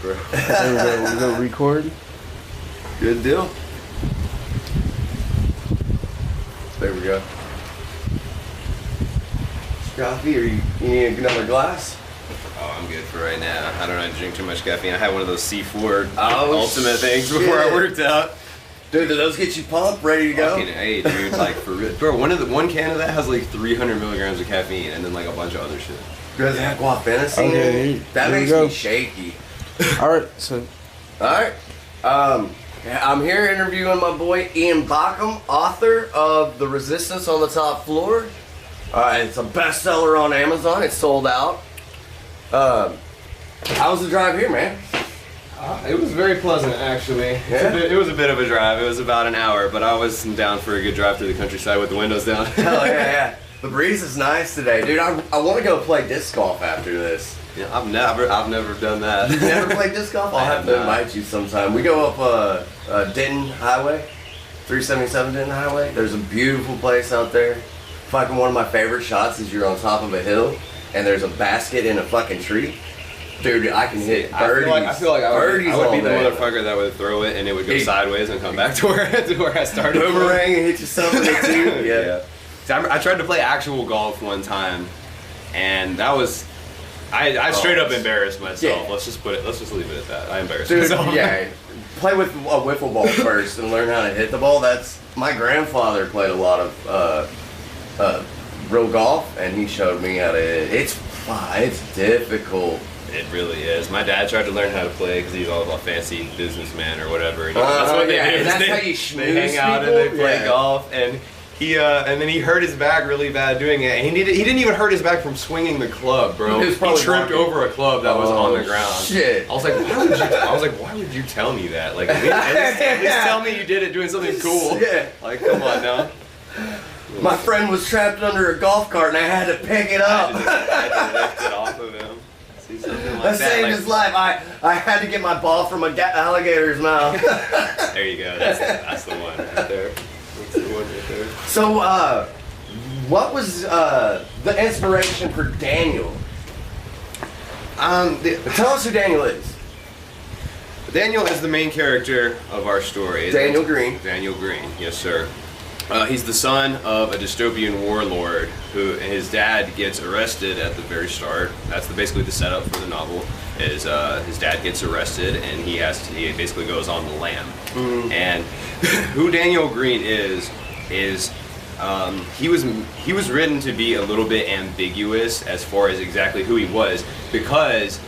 bro. We go record. Good deal. There we go. Coffee, or you need another glass? Oh, I'm good for right now. I don't know, drink too much caffeine. I had one of those C4 ultimate things shit. before I worked out. Dude, do those get you pumped, ready to go? Fucking A, dude, like for real. Bro, one can of that has like 300 milligrams of caffeine and then like a bunch of other shit. Does it have guafenicin? Okay, that there makes we go. me shaky. Alright, so. Alright. I'm here interviewing my boy Ian Baucom, author of The Resistance on the Top Floor. It's a bestseller on Amazon. It's sold out. How was the drive here, man? It was very pleasant, actually. Yeah? It was a bit of a drive. It was about an hour, but I was down for a good drive through the countryside with the windows down. Hell yeah. The breeze is nice today. Dude, I want to go play disc golf after this. Yeah, I've never done that. You've never played disc golf? I'll I have have to not. invite you sometime. We go up Denton Highway, 377 Denton Highway. There's a beautiful place out there. Fucking one of my favorite shots is you're on top of a hill and there's a basket in a fucking tree. Dude, I can hit birdies. I feel like I would be all the day. motherfucker that would throw it and it would go sideways and come back to where I started. Boomerang and hit yourself in the teeth. Yeah. See, I tried to play actual golf one time, and that was I straight up embarrassed myself. Yeah. Let's just leave it at that. I embarrassed Dude, myself. yeah. Play with a wiffle ball first and learn how to hit the ball. That's my grandfather played a lot of real golf, and he showed me how to hit. It's difficult. It really is. My dad tried to learn how to play because he's all about fancy businessman or whatever. And that's what they do. And is that's they, how you they hang out and they people? play Yeah. golf. And then he hurt his back really bad doing it. And he didn't even hurt his back from swinging the club, bro. He was probably He tripped walking. over a club that was on the ground. Shit. I was like, why would you tell me that? Like, at least tell me you did it doing something cool. Yeah. Like, come on now. My friend was trapped under a golf cart and I had to pick it up. I had to lift it off of him. See, something like That that. saved Like, his life. I had to get my ball from an alligator's mouth. there you go. That's the one right there. That's the one right there. So, what was the inspiration for Daniel? Tell us who Daniel is. Daniel is the main character of our story. Daniel Green. Daniel Green, yes sir. He's the son of a dystopian warlord who his dad gets arrested at the very start. That's basically the setup for the novel. Is his dad gets arrested and he basically goes on the lam. Mm-hmm. And who Daniel Green is he was written to be a little bit ambiguous as far as exactly who he was, because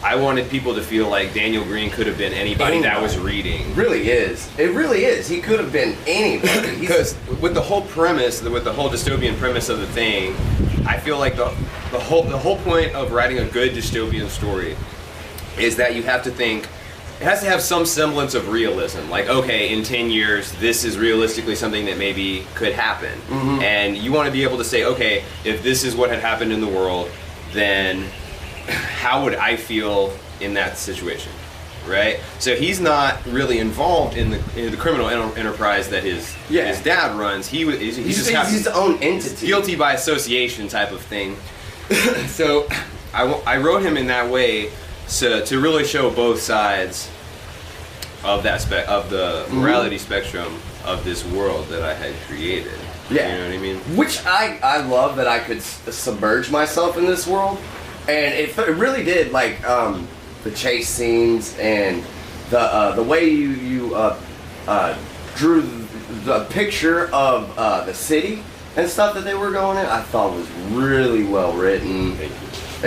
I wanted people to feel like Daniel Green could have been anybody that was reading. It really is. It really is. He could have been anybody. Because with the whole premise, with the whole dystopian premise of the thing, I feel like the whole point of writing a good dystopian story is that you have to think, it has to have some semblance of realism. Like, okay, in 10 years, this is realistically something that maybe could happen. Mm-hmm. And you want to be able to say, okay, if this is what had happened in the world, then how would I feel in that situation, right? So he's not really involved in the criminal enterprise that his dad runs. He's his own entity. Guilty by association type of thing. So I wrote him in that way to really show both sides of that of the morality spectrum of this world that I had created. Yeah. You know what I mean? Which I love that I could submerge myself in this world. And it really did, like, the chase scenes and the way you drew the picture of the city and stuff that they were going in, I thought was really well written. Thank you.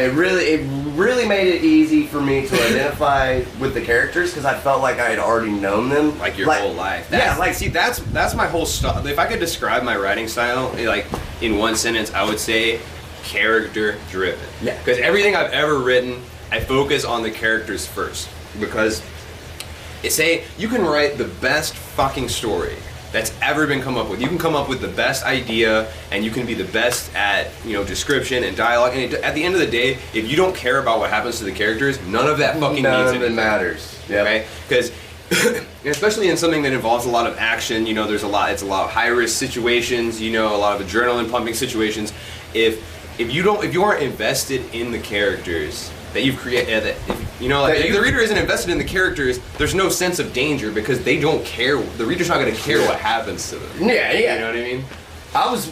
It really made it easy for me to identify with the characters because I felt like I had already known them. Like your whole life. See, that's my whole style. If I could describe my writing style, like, in one sentence, I would say character driven. Yeah. Because everything I've ever written, I focus on the characters first. Because you can write the best fucking story that's ever been come up with. You can come up with the best idea and you can be the best at, description and dialogue. And at the end of the day, if you don't care about what happens to the characters, none of that fucking means anything. None of it matters. Yeah. Okay? Because especially in something that involves a lot of action, it's a lot of high risk situations, a lot of adrenaline pumping situations. If you aren't invested in the characters that you've created, You know, like, if the reader isn't invested in the characters, there's no sense of danger because they don't care. The reader's not going to care what happens to them. Yeah. You know what I mean? I was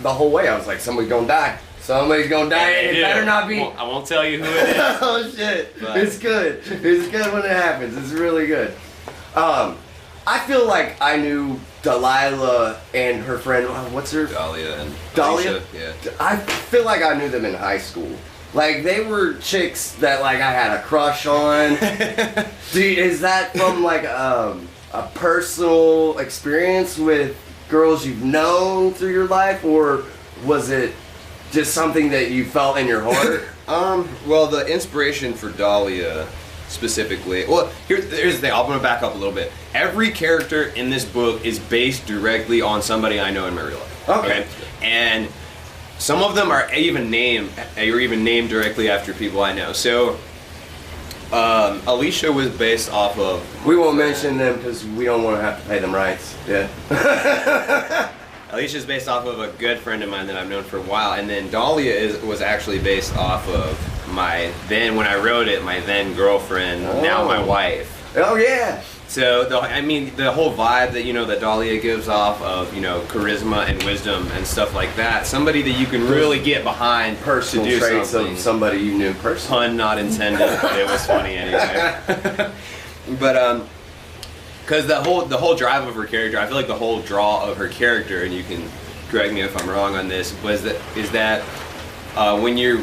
the whole way. I was like, somebody's gonna die. Somebody's gonna die, and it better not be. I won't tell you who it is. Oh shit! But it's good. It's good when it happens. It's really good. I feel like I knew Delilah and her friend. What's her? Dahlia and Dahlia. Alicia, yeah. I feel like I knew them in high school. Like they were chicks that like I had a crush on. Is that from like a personal experience with girls you've known through your life, or was it just something that you felt in your heart? Well, the inspiration for Dahlia specifically. Well, here's the thing. I'm gonna back up a little bit. Every character in this book is based directly on somebody I know in my real life. Okay. And some of them are even named directly after people I know. So, Alicia was based off of. We won't mention them because we don't want to have to pay them rights. Yeah. Alicia's based off of a good friend of mine that I've known for a while, and then Dahlia was actually based off of when I wrote it, my then girlfriend, now my wife. Oh yeah. So the whole vibe that that Dahlia gives off of charisma and wisdom and stuff like that, somebody that you can really get behind Personal to do traits something. of somebody you knew personally. Pun not intended. It was funny anyway. But because the whole drive of her character, I feel like the whole draw of her character, and you can correct me if I'm wrong on this, is that when you're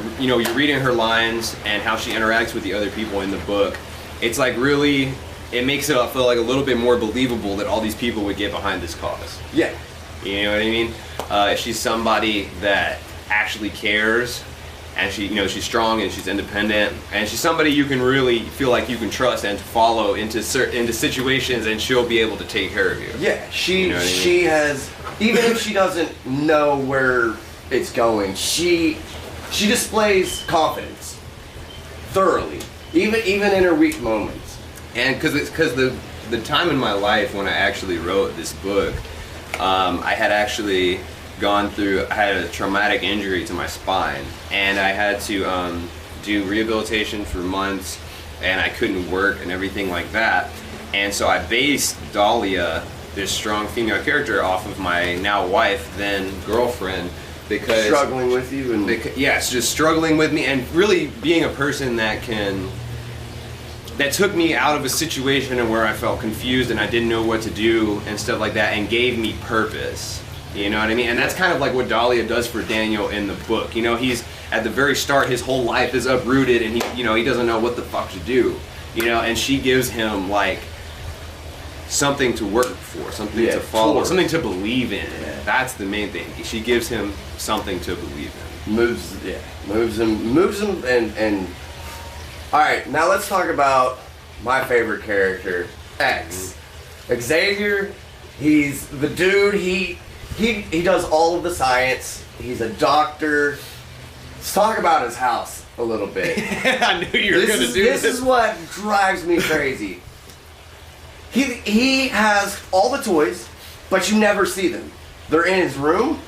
reading her lines and how she interacts with the other people in the book, it's like really, it makes it feel like a little bit more believable that all these people would get behind this cause. Yeah. You know what I mean? She's somebody that actually cares, and she's strong and she's independent, and she's somebody you can really feel like you can trust and to follow into situations, and she'll be able to take care of you. Yeah, she mean? has, even if she doesn't know where it's going, she displays confidence thoroughly, even in her weak moments. And because the time in my life when I actually wrote this book, I had actually I had a traumatic injury to my spine, and I had to do rehabilitation for months, and I couldn't work and everything like that. And so I based Dahlia, this strong female character, off of my now wife, then girlfriend, because Struggling with you and it's just struggling with me, and really being a person that took me out of a situation and where I felt confused and I didn't know what to do and stuff like that, and gave me purpose. You know what I mean? And that's kind of like what Dahlia does for Daniel in the book. He's at the very start, his whole life is uprooted, and he doesn't know what the fuck to do. And she gives him like something to work for, something to follow, something to believe in. Yeah. That's the main thing. She gives him something to believe in. Moves him, and all right. Now let's talk about my favorite character, X. Xavier. He's the dude. He does all of the science. He's a doctor. Let's talk about his house a little bit. I knew you were going to do this. This is what drives me crazy. He has all the toys, but you never see them. They're in his room.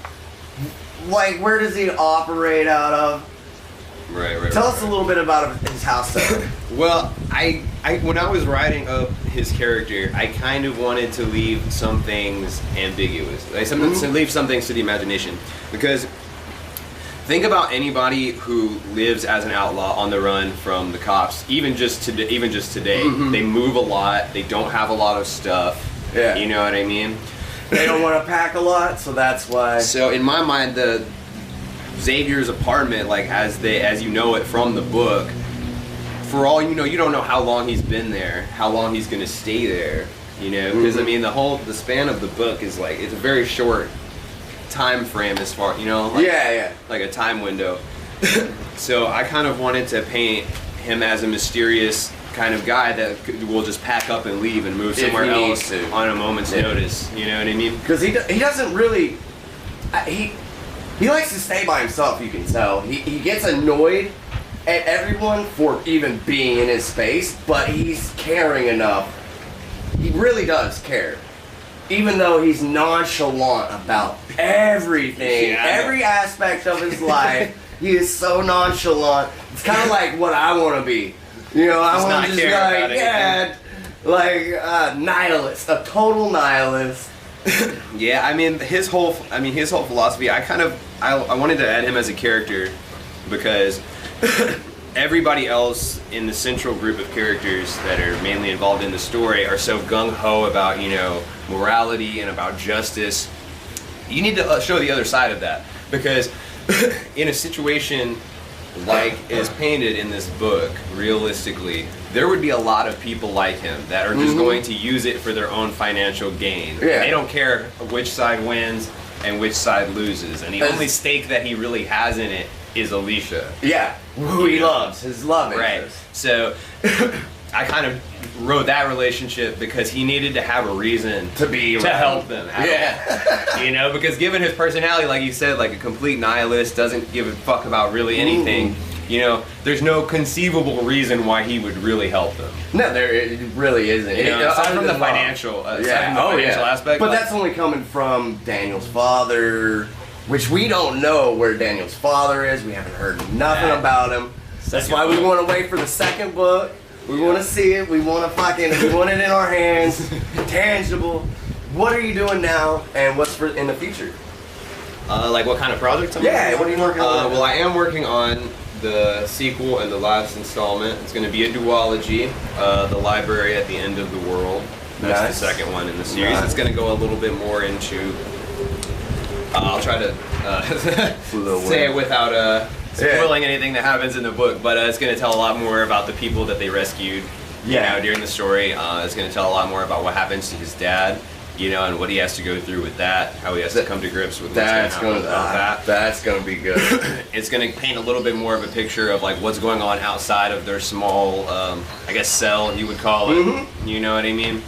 Like, where does he operate out of? Right. Tell us a little bit about his house setup. Well, I when I was writing up his character, I kind of wanted to leave some things ambiguous. To leave some things to the imagination, because think about anybody who lives as an outlaw on the run from the cops. Even just today, they move a lot. They don't have a lot of stuff. Yeah. You know what I mean? They don't want to pack a lot, so that's why. So in my mind, the Xavier's apartment, like as you know it from the book, for all you know, you don't know how long he's been there, how long he's gonna stay there, because I mean the span of the book is like, it's a very short time frame as far, like a time window. So I kind of wanted to paint him as a mysterious kind of guy that will just pack up and leave and move somewhere else on a moment's notice. You know what I mean? Because he doesn't really, he likes to stay by himself, you can tell. He gets annoyed at everyone for even being in his space, but he's caring enough. He really does care. Even though he's nonchalant about everything, every aspect of his life, he is so nonchalant. It's kind of like what I want to be. You know, I Just want not to just be care about like, yeah, like nihilist, a total nihilist. Yeah, I mean his whole philosophy. I wanted to add him as a character because everybody else in the central group of characters that are mainly involved in the story are so gung-ho about, you know, morality and about justice. You need to show the other side of that, because in a situation like is painted in this book, realistically, there would be a lot of people like him that are just going to use it for their own financial gain. Yeah. They don't care which side wins and which side loses, and the only stake that he really has in it is Alicia. Yeah, who he loves, his love interest. Right. So I kind of wrote that relationship because he needed to have a reason To be to around. help them. Yeah. You know, because given his personality, like you said, like a complete nihilist, doesn't give a fuck about really anything. You know, there's no conceivable reason why he would really help them. No, there it really isn't. You know, aside other from the than love. financial, Yeah. aspect. But like- that's only coming from Daniel's father, which we don't know where Daniel's father is. We haven't heard nothing Yeah. about him. That's why we want to wait for the second book. We want to see it. We want it in our hands, tangible. What are you doing now, and what's for in the future? Like what kind of projects I'm Yeah, working on? what are you working on? Well, I am working on the sequel and the last installment. It's going to be a duology, The Library at the End of the World. That's Nice. the second one in the series. Nice. It's going to go a little bit more into... I'll try to say it without spoiling anything that happens in the book, but it's going to tell a lot more about the people that they rescued during the story. It's going to tell a lot more about what happens to his dad, you know, and what he has to go through with that, how he has to come to grips with That's what's going to happen about that. That's gonna be good. It's going to paint a little bit more of a picture of like what's going on outside of their small, I guess, cell, you would call it. You know what I mean?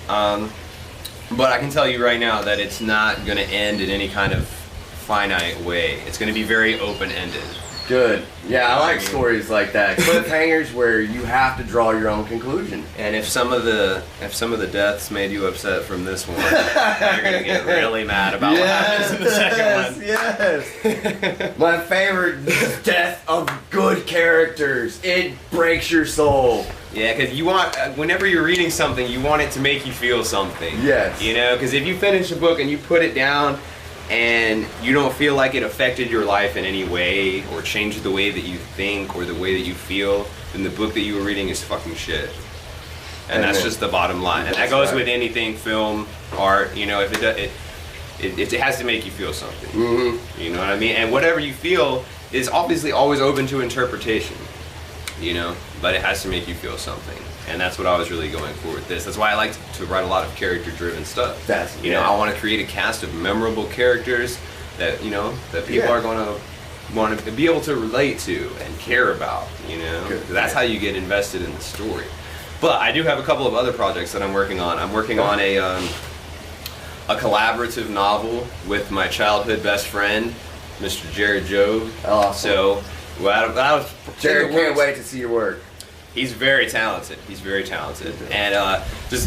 But I can tell you right now that it's not going to end in any kind of finite way. It's going to be very open-ended. Good. Yeah, I like mean- stories like that. Cliffhangers where you have to draw your own conclusion. And if some of the deaths made you upset from this one, you're gonna get really mad about what happens in the second one. Yes. My favorite death of good characters. It breaks your soul. Yeah, because you want, whenever you're reading something, you want it to make you feel something. Yes. You know, because if you finish a book and you put it down and you don't feel like it affected your life in any way or changed the way that you think or the way that you feel, then the book that you were reading is fucking shit. And that's just the bottom line. And that That's goes right. with anything, film, art. You know, if it has to make you feel something. Mm-hmm. You know what I mean? And whatever you feel is obviously always open to interpretation. You know, but it has to make you feel something. And that's what I was really going for with this. That's why I like to write a lot of character-driven stuff. You know, I want to create a cast of memorable characters that, you know, that people are going to want to be able to relate to and care about, you know. Good. That's how you get invested in the story. But I do have a couple of other projects that I'm working on. I'm working on a collaborative novel with my childhood best friend, Mr. Jared Jobe. Awesome. So, well, that was Jared can't wait to see your work. He's very talented. He's very talented. And do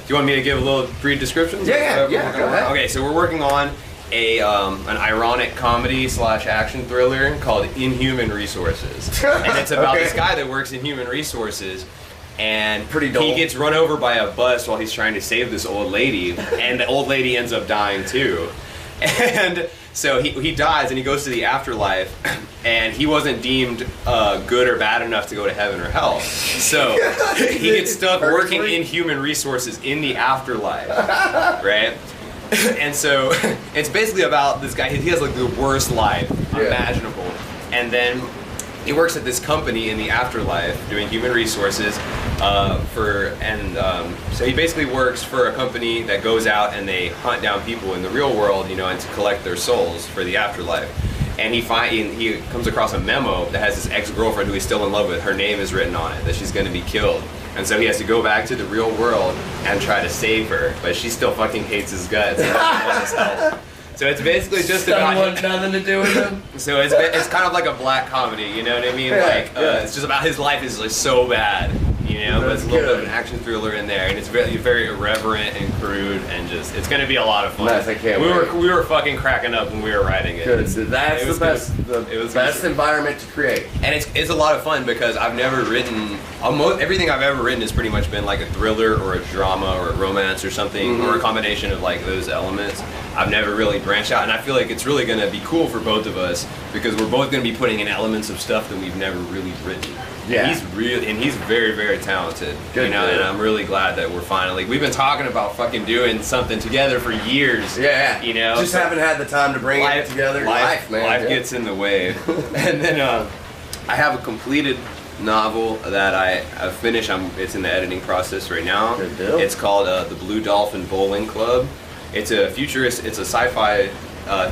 you want me to give a little brief description? Yeah, go ahead. Okay, so we're working on an ironic comedy / action thriller called Inhuman Resources, and it's about this guy that works in human resources. And Pretty dull. he gets run over by a bus while he's trying to save this old lady, and the old lady ends up dying too. And so he dies and he goes to the afterlife, and he wasn't deemed good or bad enough to go to heaven or hell. So he gets stuck working in human resources in the afterlife, right? And so it's basically about this guy. He has like the worst life imaginable, and then he works at this company in the afterlife doing human resources so he basically works for a company that goes out and they hunt down people in the real world, you know, and to collect their souls for the afterlife. And he comes across a memo that has his ex-girlfriend who he's still in love with. Her name is written on it, that she's going to be killed. And so he has to go back to the real world and try to save her, but she still fucking hates his guts and doesn't want his help. So it's basically just about him. Nothing to do with him. So it's kind of like a black comedy, you know what I mean? It's just about his life is like so bad, you know. But it's a little bit of an action thriller in there, and it's very, very irreverent and crude, and just it's gonna be a lot of fun. Nice, I can't wait. We were fucking cracking up when we were writing it. Good. That's it was the best. good. The best environment to create. And it's a lot of fun because I've never written everything I've ever written has pretty much been like a thriller or a drama or a romance or something or a combination of like those elements. I've never really branched out, and I feel like it's really gonna be cool for both of us because we're both gonna be putting in elements of stuff that we've never really written. Yeah. He's very, very talented. Good, you know, good. and I'm really glad that we've been talking about fucking doing something together for years. Yeah. You know, just haven't had the time to bring it together. Life, man. Life gets in the way. And then I have a completed novel that I've finished. It's in the editing process right now. Good deal. It's called The Blue Dolphin Bowling Club. It's a sci-fi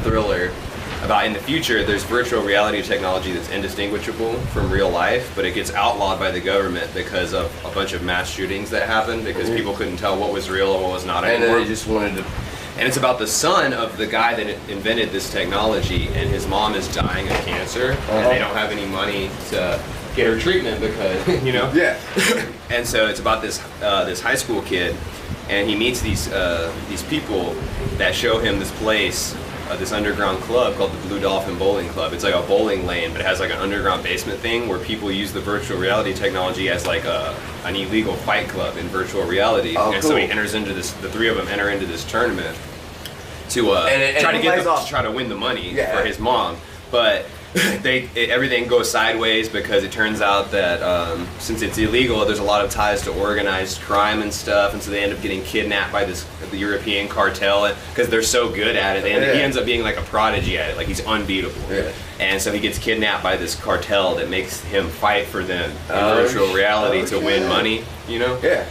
thriller about in the future there's virtual reality technology that's indistinguishable from real life, but it gets outlawed by the government because of a bunch of mass shootings that happened because people couldn't tell what was real and what was not anymore. And they just wanted to. And it's about the son of the guy that invented this technology, and his mom is dying of cancer, and they don't have any money to get her treatment because, you know. Yeah. And so it's about this high school kid, and he meets these people that show him this place, this underground club called the Blue Dolphin Bowling Club. It's like a bowling lane, but it has like an underground basement thing where people use the virtual reality technology as like an illegal fight club in virtual reality. Oh, and cool. so he enters into this. The three of them enter into this tournament to try to win the money for his mom, but. Everything goes sideways because it turns out that since it's illegal, there's a lot of ties to organized crime and stuff, and so they end up getting kidnapped by the European cartel because they're so good at it. He ends up being like a prodigy at it, like he's unbeatable. Yeah. And so he gets kidnapped by this cartel that makes him fight for them in virtual reality to win money. You know? Yeah.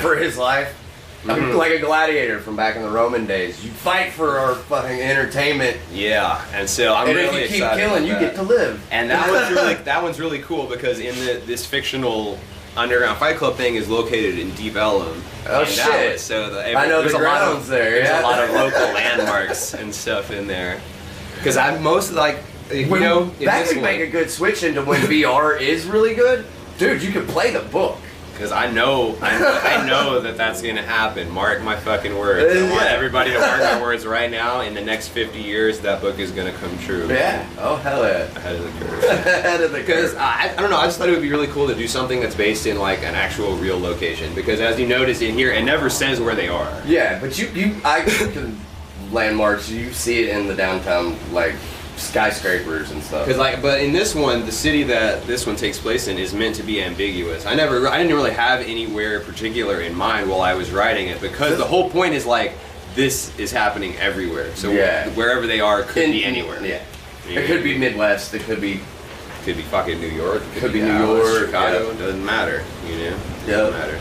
For his life. Like a gladiator from back in the Roman days. You fight for our fucking entertainment. Yeah, and so I'm really excited. And if you keep killing, you get to live. And that one's really cool because in this fictional underground fight club thing is located in Deep Ellum. Oh shit! Dallas, so I know the grounds there. There's a lot of local landmarks and stuff in there. Because that could make a good switch into when VR is really good. Dude, you can play the book. Because I know that that's going to happen. Mark my fucking words. I want everybody to mark my words right now. In the next 50 years, that book is going to come true. Yeah. Oh, hell yeah. Ahead of the curve. Ahead of the curve. Because, I don't know, I just thought it would be really cool to do something that's based in, like, an actual real location. Because as you notice in here, it never says where they are. Yeah, but I can landmarks, you see it in the downtown, like, skyscrapers and stuff. But in this one, the city that this one takes place in is meant to be ambiguous. I didn't really have anywhere particular in mind while I was writing it because the whole point is like this is happening everywhere. So wherever they are could be anywhere. Yeah. It could be Midwest. It could be fucking New York. It could be Dallas, New York. Chicago. It doesn't matter. You know. Doesn't matter.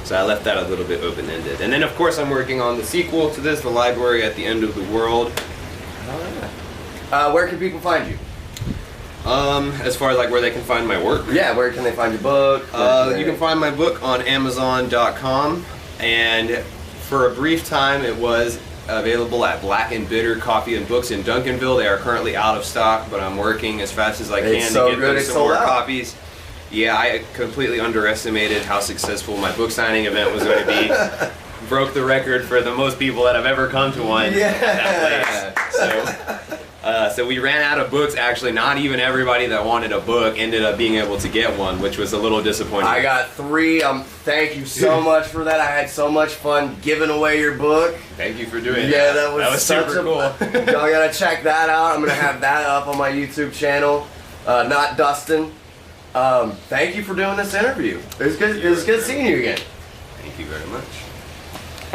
So I left that a little bit open-ended. And then of course I'm working on the sequel to this, The Library at the End of the World. Where can people find you? As far as like where they can find my work? Yeah, where can they find your book? You can find my book on Amazon.com, and for a brief time it was available at Black and Bitter Coffee and Books in Duncanville. They are currently out of stock, but I'm working as fast as I can to get them some more copies. Yeah, I completely underestimated how successful my book signing event was going to be. Broke the record for the most people that have ever come to one at that place. So we ran out of books. Actually, not even everybody that wanted a book ended up being able to get one, which was a little disappointing. I got 3. Thank you so much for that. I had so much fun giving away your book. Thank you for doing that. Yeah, that was super cool. Y'all gotta check that out. I'm gonna have that up on my YouTube channel. Nott Dustin. Thank you for doing this interview. It was good seeing you again. Thank you very much.